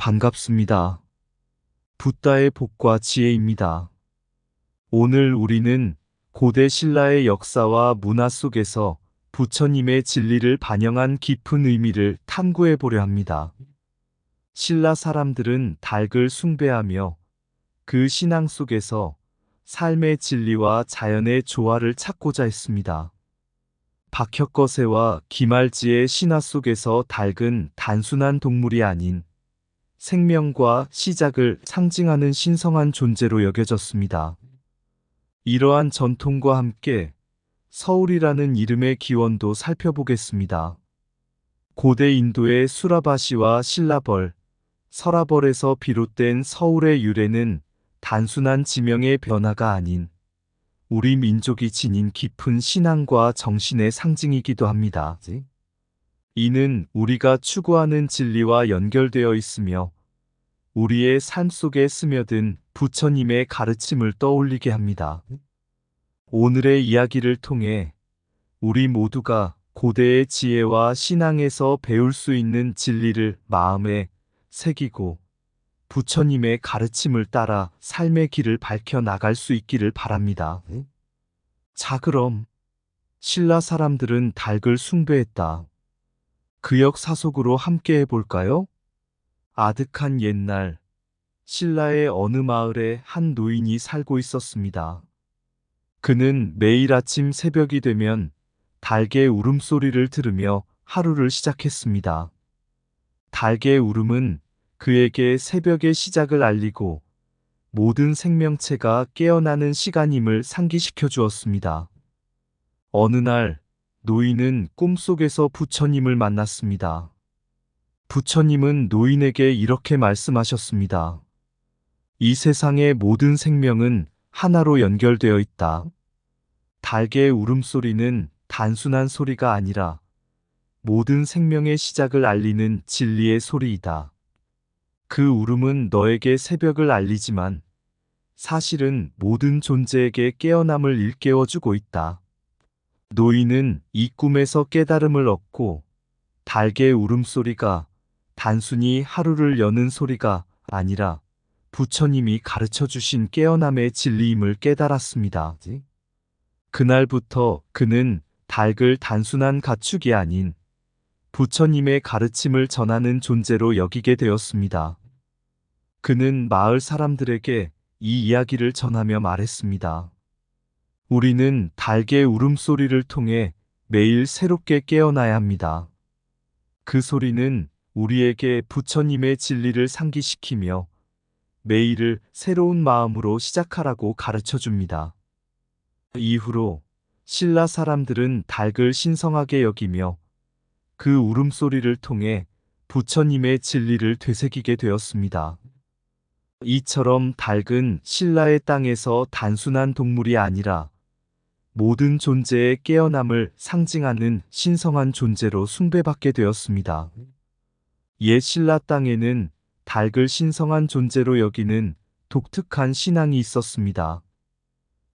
반갑습니다. 붓다의 복과 지혜입니다. 오늘 우리는 고대 신라의 역사와 문화 속에서 부처님의 진리를 반영한 깊은 의미를 탐구해 보려 합니다. 신라 사람들은 닭을 숭배하며 그 신앙 속에서 삶의 진리와 자연의 조화를 찾고자 했습니다. 박혁거세와 김알지의 신화 속에서 닭은 단순한 동물이 아닌 생명과 시작을 상징하는 신성한 존재로 여겨졌습니다. 이러한 전통과 함께 서울이라는 이름의 기원도 살펴보겠습니다. 고대 인도의 수라바시와 신라벌, 서라벌에서 비롯된 서울의 유래는 단순한 지명의 변화가 아닌 우리 민족이 지닌 깊은 신앙과 정신의 상징이기도 합니다. 이는 우리가 추구하는 진리와 연결되어 있으며 우리의 삶 속에 스며든 부처님의 가르침을 떠올리게 합니다. 오늘의 이야기를 통해 우리 모두가 고대의 지혜와 신앙에서 배울 수 있는 진리를 마음에 새기고 부처님의 가르침을 따라 삶의 길을 밝혀 나갈 수 있기를 바랍니다. 자, 그럼 신라 사람들은 닭을 숭배했다. 그 역사속으로 함께 해볼까요? 아득한 옛날, 신라의 어느 마을에 한 노인이 살고 있었습니다. 그는 매일 아침 새벽이 되면 닭의 울음소리를 들으며 하루를 시작했습니다. 닭의 울음은 그에게 새벽의 시작을 알리고 모든 생명체가 깨어나는 시간임을 상기시켜 주었습니다. 어느 날, 노인은 꿈속에서 부처님을 만났습니다. 부처님은 노인에게 이렇게 말씀하셨습니다. 이 세상의 모든 생명은 하나로 연결되어 있다. 닭의 울음소리는 단순한 소리가 아니라 모든 생명의 시작을 알리는 진리의 소리이다. 그 울음은 너에게 새벽을 알리지만 사실은 모든 존재에게 깨어남을 일깨워주고 있다. 노인은 이 꿈에서 깨달음을 얻고 닭의 울음소리가 단순히 하루를 여는 소리가 아니라 부처님이 가르쳐 주신 깨어남의 진리임을 깨달았습니다. 그날부터 그는 닭을 단순한 가축이 아닌 부처님의 가르침을 전하는 존재로 여기게 되었습니다. 그는 마을 사람들에게 이 이야기를 전하며 말했습니다. 우리는 닭의 울음소리를 통해 매일 새롭게 깨어나야 합니다. 그 소리는 우리에게 부처님의 진리를 상기시키며 매일을 새로운 마음으로 시작하라고 가르쳐 줍니다. 이후로 신라 사람들은 닭을 신성하게 여기며 그 울음소리를 통해 부처님의 진리를 되새기게 되었습니다. 이처럼 닭은 신라의 땅에서 단순한 동물이 아니라 모든 존재의 깨어남을 상징하는 신성한 존재로 숭배받게 되었습니다. 옛 신라 땅에는 닭을 신성한 존재로 여기는 독특한 신앙이 있었습니다.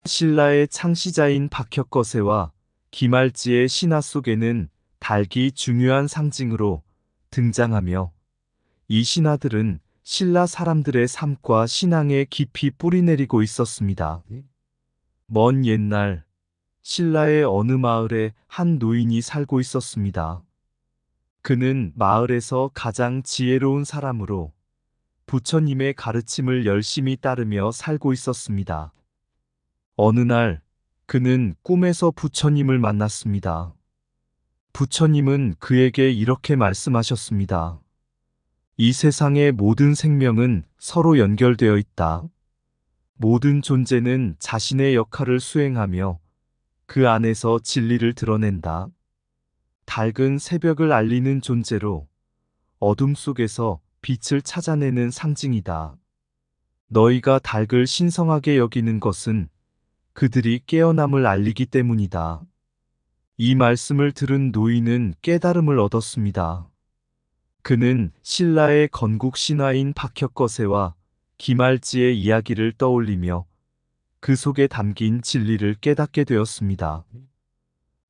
신라의 창시자인 박혁거세와 김알지의 신화 속에는 닭이 중요한 상징으로 등장하며 이 신화들은 신라 사람들의 삶과 신앙에 깊이 뿌리내리고 있었습니다. 먼 옛날, 신라의 어느 마을에 한 노인이 살고 있었습니다. 그는 마을에서 가장 지혜로운 사람으로 부처님의 가르침을 열심히 따르며 살고 있었습니다. 어느 날, 그는 꿈에서 부처님을 만났습니다. 부처님은 그에게 이렇게 말씀하셨습니다. 이 세상의 모든 생명은 서로 연결되어 있다. 모든 존재는 자신의 역할을 수행하며 그 안에서 진리를 드러낸다. 닭은 새벽을 알리는 존재로 어둠 속에서 빛을 찾아내는 상징이다. 너희가 닭을 신성하게 여기는 것은 그들이 깨어남을 알리기 때문이다. 이 말씀을 들은 노인은 깨달음을 얻었습니다. 그는 신라의 건국 신화인 박혁거세와 김알지의 이야기를 떠올리며 그 속에 담긴 진리를 깨닫게 되었습니다.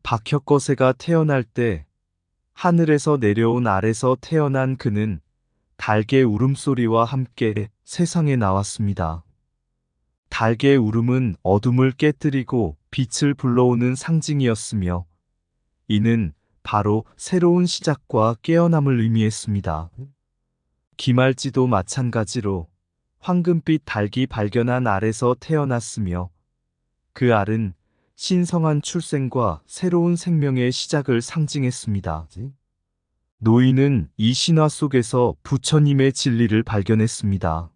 박혁거세가 태어날 때 하늘에서 내려온 알에서 태어난 그는 닭의 울음소리와 함께 세상에 나왔습니다. 닭의 울음은 어둠을 깨뜨리고 빛을 불러오는 상징이었으며, 이는 바로 새로운 시작과 깨어남을 의미했습니다. 기말지도 마찬가지로 황금빛 닭이 발견한 알에서 태어났으며, 그 알은 신성한 출생과 새로운 생명의 시작을 상징했습니다. 노인은 이 신화 속에서 부처님의 진리를 발견했습니다.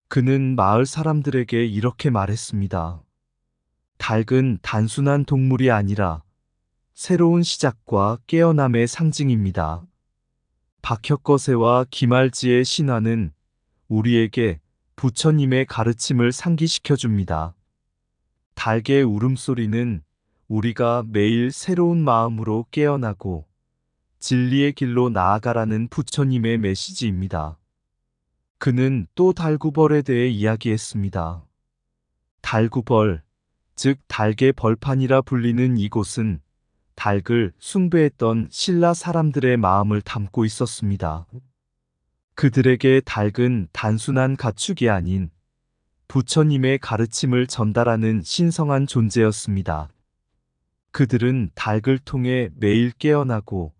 그는 마을 사람들에게 이렇게 말했습니다. 닭은 단순한 동물이 아니라 새로운 시작과 깨어남의 상징입니다. 박혁거세와 기말지의 신화는 우리에게 부처님의 가르침을 상기시켜 줍니다. 닭의 울음소리는 우리가 매일 새로운 마음으로 깨어나고 진리의 길로 나아가라는 부처님의 메시지입니다. 그는 또 달구벌에 대해 이야기했습니다. 달구벌, 즉 닭의 벌판이라 불리는 이곳은 닭을 숭배했던 신라 사람들의 마음을 담고 있었습니다. 그들에게 닭은 단순한 가축이 아닌 부처님의 가르침을 전달하는 신성한 존재였습니다. 그들은 닭을 통해 매일 깨어나고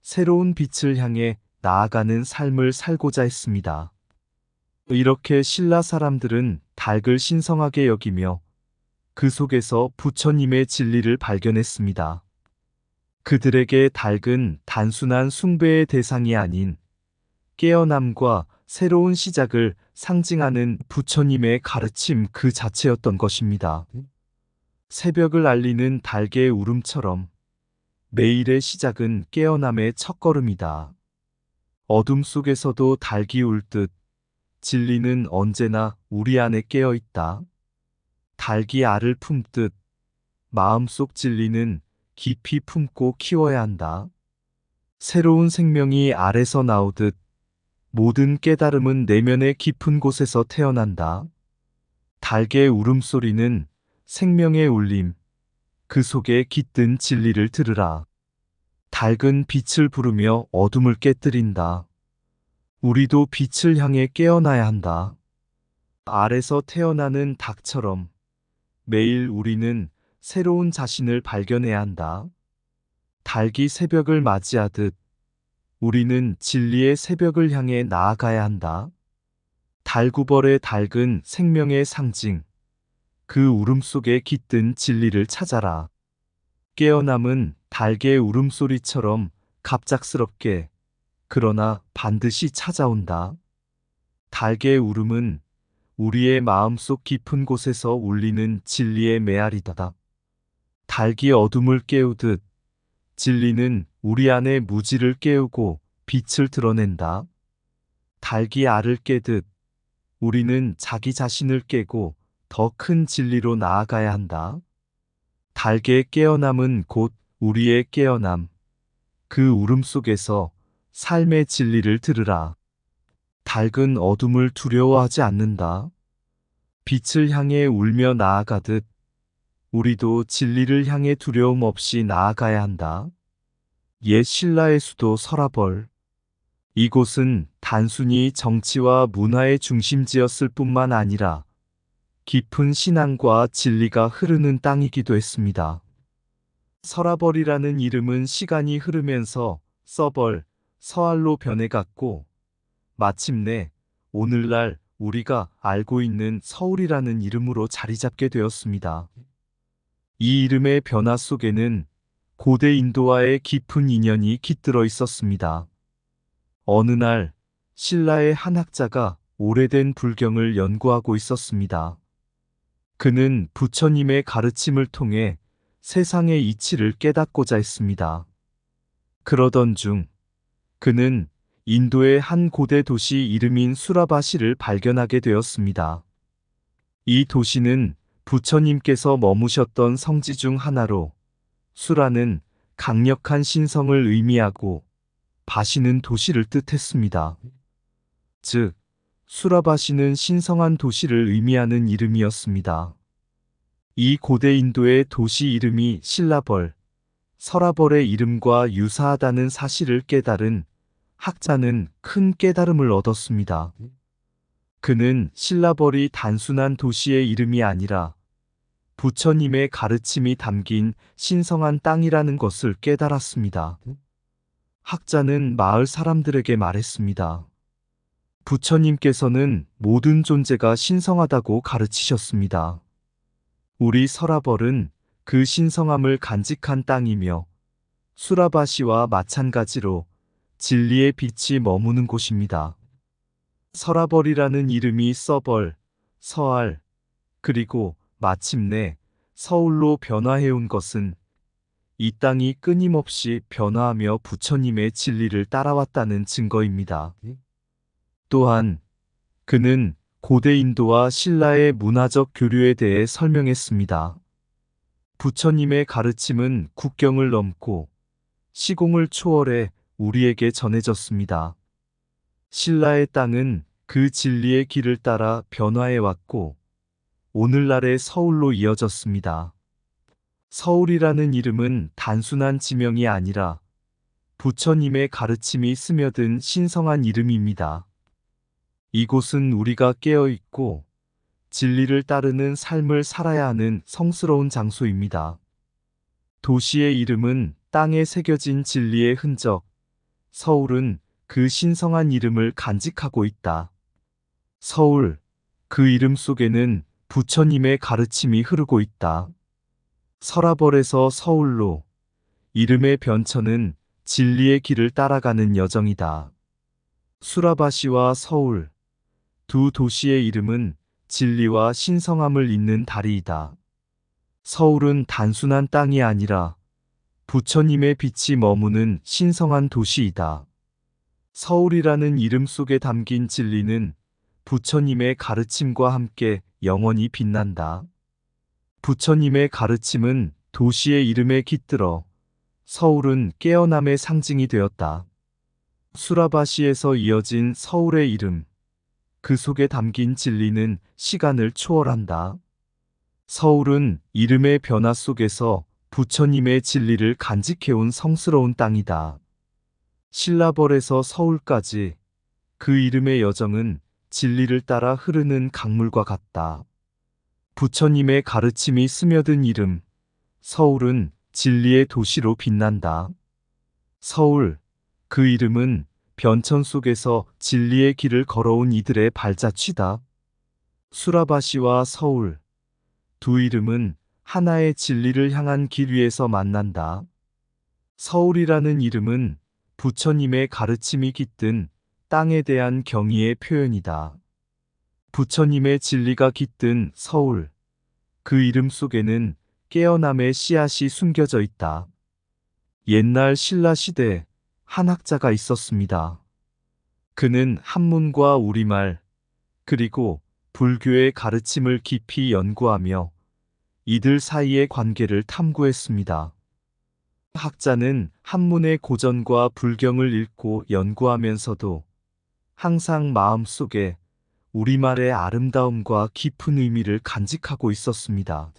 새로운 빛을 향해 나아가는 삶을 살고자 했습니다. 이렇게 신라 사람들은 닭을 신성하게 여기며 그 속에서 부처님의 진리를 발견했습니다. 그들에게 닭은 단순한 숭배의 대상이 아닌 깨어남과 새로운 시작을 상징하는 부처님의 가르침 그 자체였던 것입니다. 새벽을 알리는 닭의 울음처럼 매일의 시작은 깨어남의 첫걸음이다. 어둠 속에서도 닭이 울 듯 진리는 언제나 우리 안에 깨어 있다. 닭이 알을 품듯 마음속 진리는 깊이 품고 키워야 한다. 새로운 생명이 알에서 나오듯 모든 깨달음은 내면의 깊은 곳에서 태어난다. 닭의 울음소리는 생명의 울림, 그 속에 깃든 진리를 들으라. 닭은 빛을 부르며 어둠을 깨뜨린다. 우리도 빛을 향해 깨어나야 한다. 알에서 태어나는 닭처럼 매일 우리는 새로운 자신을 발견해야 한다. 닭이 새벽을 맞이하듯 우리는 진리의 새벽을 향해 나아가야 한다. 달구벌의 닭은 생명의 상징, 그 울음속에 깃든 진리를 찾아라. 깨어남은 닭의 울음소리처럼 갑작스럽게, 그러나 반드시 찾아온다. 닭의 울음은 우리의 마음속 깊은 곳에서 울리는 진리의 메아리다. 닭이 어둠을 깨우듯 진리는 우리 안의 무지를 깨우고 빛을 드러낸다. 닭이 알을 깨듯 우리는 자기 자신을 깨고 더 큰 진리로 나아가야 한다. 닭의 깨어남은 곧 우리의 깨어남. 그 울음 속에서 삶의 진리를 들으라. 닭은 어둠을 두려워하지 않는다. 빛을 향해 울며 나아가듯 우리도 진리를 향해 두려움 없이 나아가야 한다. 옛 신라의 수도 서라벌. 이곳은 단순히 정치와 문화의 중심지였을 뿐만 아니라 깊은 신앙과 진리가 흐르는 땅이기도 했습니다. 서라벌이라는 이름은 시간이 흐르면서 서벌, 서알로 변해갔고 마침내 오늘날 우리가 알고 있는 서울이라는 이름으로 자리 잡게 되었습니다. 이 이름의 변화 속에는 고대 인도와의 깊은 인연이 깃들어 있었습니다. 어느 날 신라의 한 학자가 오래된 불경을 연구하고 있었습니다. 그는 부처님의 가르침을 통해 세상의 이치를 깨닫고자 했습니다. 그러던 중 그는 인도의 한 고대 도시 이름인 수라바시를 발견하게 되었습니다. 이 도시는 부처님께서 머무셨던 성지 중 하나로 수라는 강력한 신성을 의미하고 바시는 도시를 뜻했습니다. 즉, 수라바시는 신성한 도시를 의미하는 이름이었습니다. 이 고대 인도의 도시 이름이 신라벌, 서라벌의 이름과 유사하다는 사실을 깨달은 학자는 큰 깨달음을 얻었습니다. 그는 신라벌이 단순한 도시의 이름이 아니라 부처님의 가르침이 담긴 신성한 땅이라는 것을 깨달았습니다. 학자는 마을 사람들에게 말했습니다. 부처님께서는 모든 존재가 신성하다고 가르치셨습니다. 우리 서라벌은 그 신성함을 간직한 땅이며 수라바시와 마찬가지로 진리의 빛이 머무는 곳입니다. 서라벌이라는 이름이 서벌, 서알, 그리고 마침내 서울로 변화해온 것은 이 땅이 끊임없이 변화하며 부처님의 진리를 따라왔다는 증거입니다. 또한 그는 고대 인도와 신라의 문화적 교류에 대해 설명했습니다. 부처님의 가르침은 국경을 넘고 시공을 초월해 우리에게 전해졌습니다. 신라의 땅은 그 진리의 길을 따라 변화해왔고 오늘날의 서울로 이어졌습니다. 서울이라는 이름은 단순한 지명이 아니라 부처님의 가르침이 스며든 신성한 이름입니다. 이곳은 우리가 깨어있고 진리를 따르는 삶을 살아야 하는 성스러운 장소입니다. 도시의 이름은 땅에 새겨진 진리의 흔적, 서울은 그 신성한 이름을 간직하고 있다. 서울, 그 이름 속에는 부처님의 가르침이 흐르고 있다. 서라벌에서 서울로, 이름의 변천은 진리의 길을 따라가는 여정이다. 수라바시와 서울, 두 도시의 이름은 진리와 신성함을 잇는 다리이다. 서울은 단순한 땅이 아니라 부처님의 빛이 머무는 신성한 도시이다. 서울이라는 이름 속에 담긴 진리는 부처님의 가르침과 함께 영원히 빛난다. 부처님의 가르침은 도시의 이름에 깃들어 서울은 깨어남의 상징이 되었다. 수라바시에서 이어진 서울의 이름, 그 속에 담긴 진리는 시간을 초월한다. 서울은 이름의 변화 속에서 부처님의 진리를 간직해온 성스러운 땅이다. 신라벌에서 서울까지 그 이름의 여정은 진리를 따라 흐르는 강물과 같다. 부처님의 가르침이 스며든 이름, 서울은 진리의 도시로 빛난다. 서울, 그 이름은 변천 속에서 진리의 길을 걸어온 이들의 발자취다. 수라바시와 서울, 두 이름은 하나의 진리를 향한 길 위에서 만난다. 서울이라는 이름은 부처님의 가르침이 깃든 땅에 대한 경의의 표현이다. 부처님의 진리가 깃든 서울, 그 이름 속에는 깨어남의 씨앗이 숨겨져 있다. 옛날 신라 시대 한 학자가 있었습니다. 그는 한문과 우리말, 그리고 불교의 가르침을 깊이 연구하며 이들 사이의 관계를 탐구했습니다. 학자는 한문의 고전과 불경을 읽고 연구하면서도 항상 마음속에 우리말의 아름다움과 깊은 의미를 간직하고 있었습니다.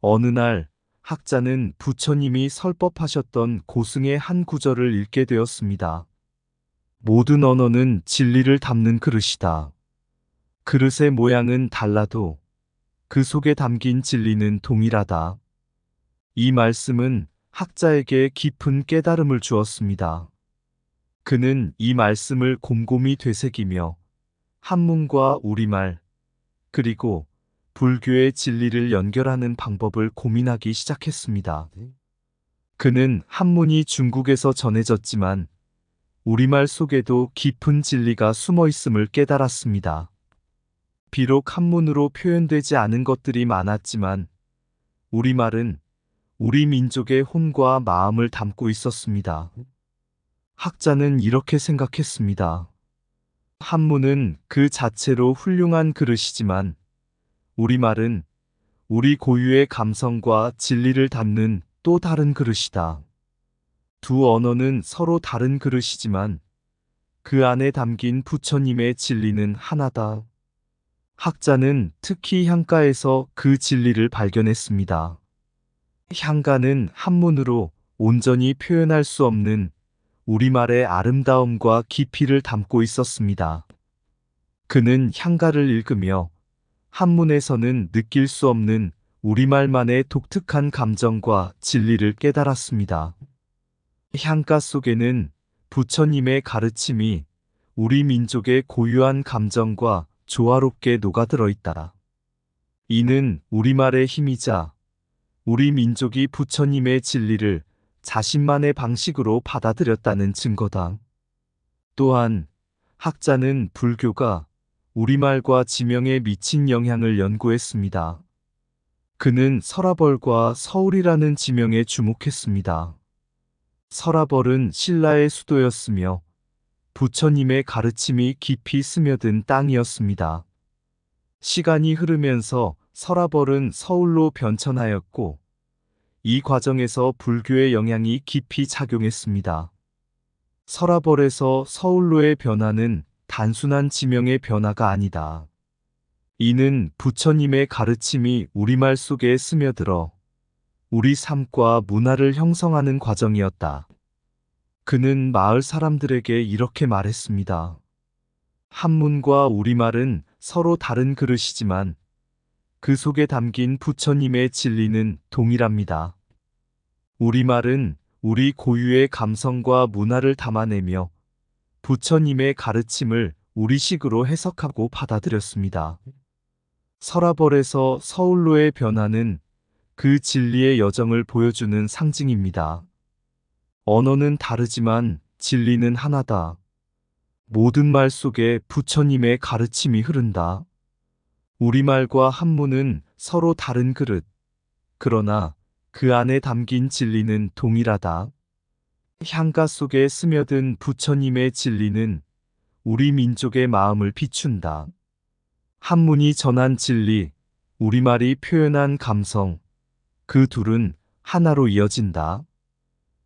어느 날 학자는 부처님이 설법하셨던 고승의 한 구절을 읽게 되었습니다. 모든 언어는 진리를 담는 그릇이다. 그릇의 모양은 달라도 그 속에 담긴 진리는 동일하다. 이 말씀은 학자에게 깊은 깨달음을 주었습니다. 그는 이 말씀을 곰곰이 되새기며 한문과 우리말, 그리고 불교의 진리를 연결하는 방법을 고민하기 시작했습니다. 그는 한문이 중국에서 전해졌지만 우리말 속에도 깊은 진리가 숨어 있음을 깨달았습니다. 비록 한문으로 표현되지 않은 것들이 많았지만 우리말은 우리 민족의 혼과 마음을 담고 있었습니다. 학자는 이렇게 생각했습니다. 한문은 그 자체로 훌륭한 그릇이지만 우리말은 우리 고유의 감성과 진리를 담는 또 다른 그릇이다. 두 언어는 서로 다른 그릇이지만 그 안에 담긴 부처님의 진리는 하나다. 학자는 특히 향가에서 그 진리를 발견했습니다. 향가는 한문으로 온전히 표현할 수 없는 우리말의 아름다움과 깊이를 담고 있었습니다. 그는 향가를 읽으며 한문에서는 느낄 수 없는 우리말만의 독특한 감정과 진리를 깨달았습니다. 향가 속에는 부처님의 가르침이 우리 민족의 고유한 감정과 조화롭게 녹아들어 있다. 이는 우리말의 힘이자 우리 민족이 부처님의 진리를 자신만의 방식으로 받아들였다는 증거다. 또한 학자는 불교가 우리말과 지명에 미친 영향을 연구했습니다. 그는 서라벌과 서울이라는 지명에 주목했습니다. 서라벌은 신라의 수도였으며 부처님의 가르침이 깊이 스며든 땅이었습니다. 시간이 흐르면서 서라벌은 서울로 변천하였고 이 과정에서 불교의 영향이 깊이 작용했습니다. 서라벌에서 서울로의 변화는 단순한 지명의 변화가 아니다. 이는 부처님의 가르침이 우리말 속에 스며들어 우리 삶과 문화를 형성하는 과정이었다. 그는 마을 사람들에게 이렇게 말했습니다. 한문과 우리말은 서로 다른 그릇이지만 그 속에 담긴 부처님의 진리는 동일합니다. 우리말은 우리 고유의 감성과 문화를 담아내며 부처님의 가르침을 우리식으로 해석하고 받아들였습니다. 서라벌에서 서울로의 변화는 그 진리의 여정을 보여주는 상징입니다. 언어는 다르지만 진리는 하나다. 모든 말 속에 부처님의 가르침이 흐른다. 우리말과 한문은 서로 다른 그릇, 그러나 그 안에 담긴 진리는 동일하다. 향가 속에 스며든 부처님의 진리는 우리 민족의 마음을 비춘다. 한문이 전한 진리, 우리말이 표현한 감성, 그 둘은 하나로 이어진다.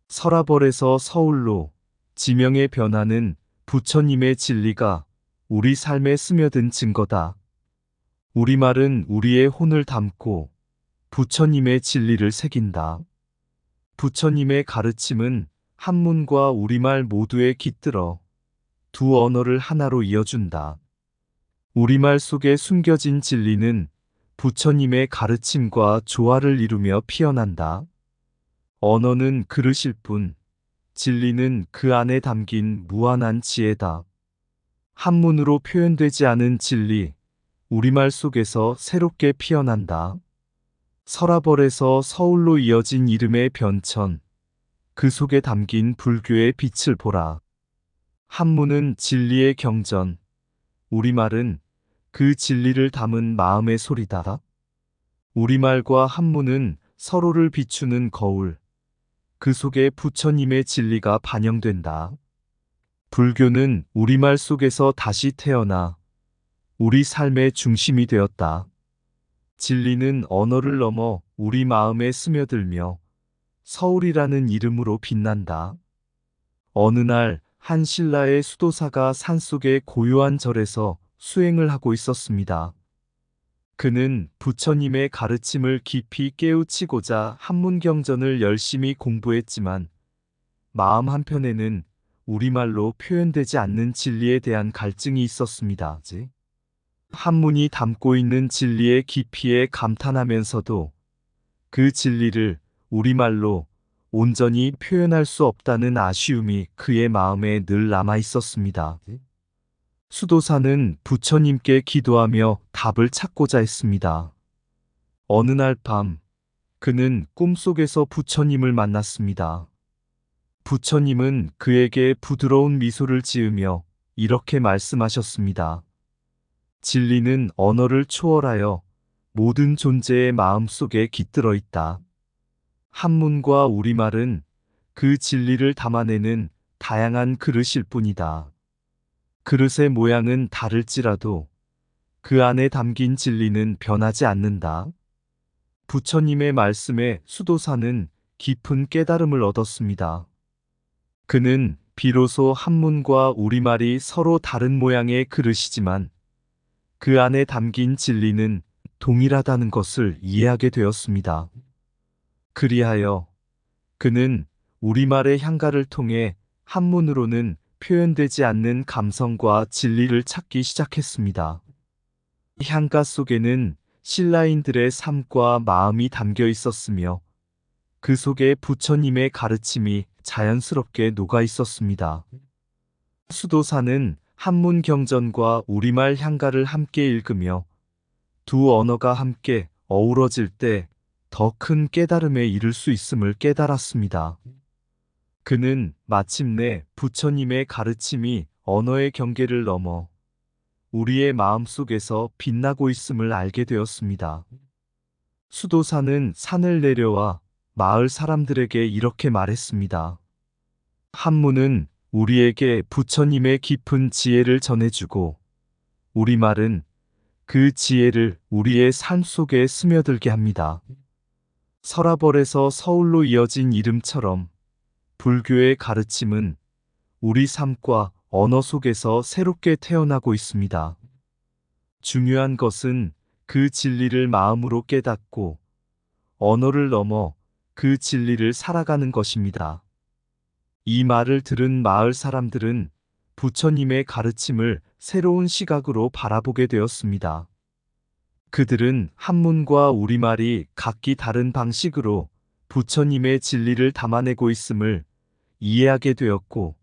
서라벌에서 서울로 지명의 변화는 부처님의 진리가 우리 삶에 스며든 증거다. 우리말은 우리의 혼을 담고 부처님의 진리를 새긴다. 부처님의 가르침은 한문과 우리말 모두에 깃들어 두 언어를 하나로 이어준다. 우리말 속에 숨겨진 진리는 부처님의 가르침과 조화를 이루며 피어난다. 언어는 그릇일 뿐, 진리는 그 안에 담긴 무한한 지혜다. 한문으로 표현되지 않은 진리, 우리말 속에서 새롭게 피어난다. 서라벌에서 서울로 이어진 이름의 변천, 그 속에 담긴 불교의 빛을 보라. 한문은 진리의 경전, 우리말은 그 진리를 담은 마음의 소리다. 우리말과 한문은 서로를 비추는 거울, 그 속에 부처님의 진리가 반영된다. 불교는 우리말 속에서 다시 태어나 우리 삶의 중심이 되었다. 진리는 언어를 넘어 우리 마음에 스며들며 서울이라는 이름으로 빛난다. 어느 날 한 신라의 수도사가 산속의 고요한 절에서 수행을 하고 있었습니다. 그는 부처님의 가르침을 깊이 깨우치고자 한문경전을 열심히 공부했지만 마음 한편에는 우리말로 표현되지 않는 진리에 대한 갈증이 있었습니다. 한문이 담고 있는 진리의 깊이에 감탄하면서도 그 진리를 우리말로 온전히 표현할 수 없다는 아쉬움이 그의 마음에 늘 남아 있었습니다. 수도사는 부처님께 기도하며 답을 찾고자 했습니다. 어느 날 밤, 그는 꿈속에서 부처님을 만났습니다. 부처님은 그에게 부드러운 미소를 지으며 이렇게 말씀하셨습니다. 진리는 언어를 초월하여 모든 존재의 마음 속에 깃들어 있다. 한문과 우리말은 그 진리를 담아내는 다양한 그릇일 뿐이다. 그릇의 모양은 다를지라도 그 안에 담긴 진리는 변하지 않는다. 부처님의 말씀에 수도사는 깊은 깨달음을 얻었습니다. 그는 비로소 한문과 우리말이 서로 다른 모양의 그릇이지만 그 안에 담긴 진리는 동일하다는 것을 이해하게 되었습니다. 그리하여 그는 우리말의 향가를 통해 한문으로는 표현되지 않는 감성과 진리를 찾기 시작했습니다. 향가 속에는 신라인들의 삶과 마음이 담겨 있었으며 그 속에 부처님의 가르침이 자연스럽게 녹아 있었습니다. 수도사는 한문 경전과 우리말 향가를 함께 읽으며 두 언어가 함께 어우러질 때 더 큰 깨달음에 이를 수 있음을 깨달았습니다. 그는 마침내 부처님의 가르침이 언어의 경계를 넘어 우리의 마음 속에서 빛나고 있음을 알게 되었습니다. 수도사는 산을 내려와 마을 사람들에게 이렇게 말했습니다. 한문은 우리에게 부처님의 깊은 지혜를 전해주고 우리말은 그 지혜를 우리의 삶 속에 스며들게 합니다. 서라벌에서 서울로 이어진 이름처럼 불교의 가르침은 우리 삶과 언어 속에서 새롭게 태어나고 있습니다. 중요한 것은 그 진리를 마음으로 깨닫고 언어를 넘어 그 진리를 살아가는 것입니다. 이 말을 들은 마을 사람들은 부처님의 가르침을 새로운 시각으로 바라보게 되었습니다. 그들은 한문과 우리말이 각기 다른 방식으로 부처님의 진리를 담아내고 있음을 이해하게 되었고,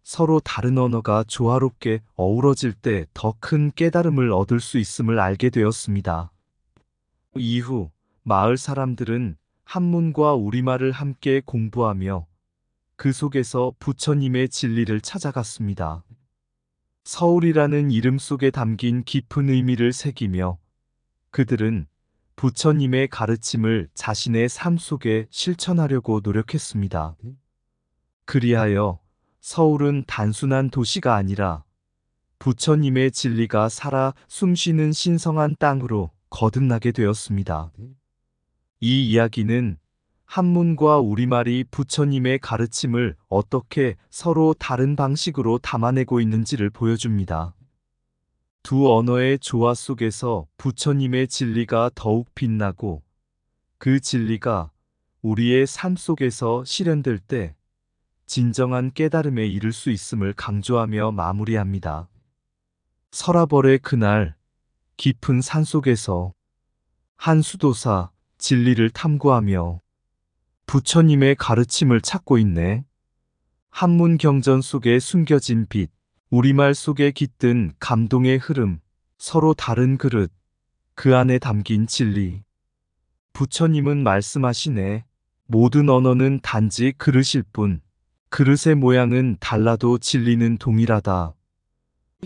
서로 다른 언어가 조화롭게 어우러질 때 더 큰 깨달음을 얻을 수 있음을 알게 되었습니다. 이후 마을 사람들은 한문과 우리말을 함께 공부하며 그 속에서 부처님의 진리를 찾아갔습니다. 서울이라는 이름 속에 담긴 깊은 의미를 새기며 그들은 부처님의 가르침을 자신의 삶 속에 실천하려고 노력했습니다. 그리하여 서울은 단순한 도시가 아니라 부처님의 진리가 살아 숨쉬는 신성한 땅으로 거듭나게 되었습니다. 이 이야기는 한문과 우리말이 부처님의 가르침을 어떻게 서로 다른 방식으로 담아내고 있는지를 보여줍니다. 두 언어의 조화 속에서 부처님의 진리가 더욱 빛나고 그 진리가 우리의 삶 속에서 실현될 때 진정한 깨달음에 이를 수 있음을 강조하며 마무리합니다. 서라벌의 그날 깊은 산속에서 한 수도사 진리를 탐구하며 부처님의 가르침을 찾고 있네. 한문 경전 속에 숨겨진 빛, 우리말 속에 깃든 감동의 흐름, 서로 다른 그릇, 그 안에 담긴 진리. 부처님은 말씀하시네. 모든 언어는 단지 그릇일 뿐, 그릇의 모양은 달라도 진리는 동일하다.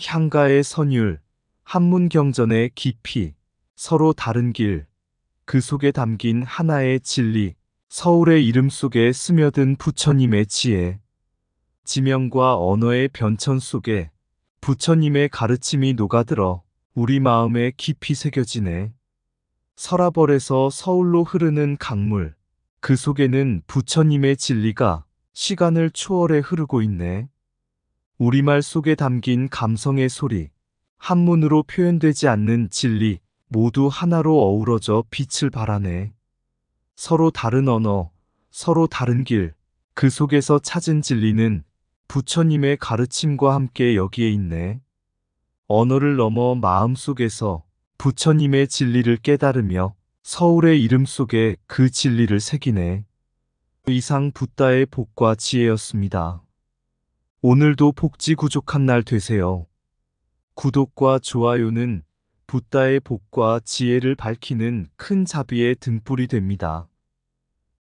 향가의 선율, 한문 경전의 깊이, 서로 다른 길, 그 속에 담긴 하나의 진리, 서울의 이름 속에 스며든 부처님의 지혜. 지명과 언어의 변천 속에 부처님의 가르침이 녹아들어 우리 마음에 깊이 새겨지네. 서라벌에서 서울로 흐르는 강물, 그 속에는 부처님의 진리가 시간을 초월해 흐르고 있네. 우리말 속에 담긴 감성의 소리, 한문으로 표현되지 않는 진리, 모두 하나로 어우러져 빛을 발하네. 서로 다른 언어, 서로 다른 길, 그 속에서 찾은 진리는 부처님의 가르침과 함께 여기에 있네. 언어를 넘어 마음 속에서 부처님의 진리를 깨달으며 서울의 이름 속에 그 진리를 새기네. 이상 붓다의 복과 지혜였습니다. 오늘도 복지구족한 날 되세요. 구독과 좋아요는 붓다의 복과 지혜를 밝히는 큰 자비의 등불이 됩니다.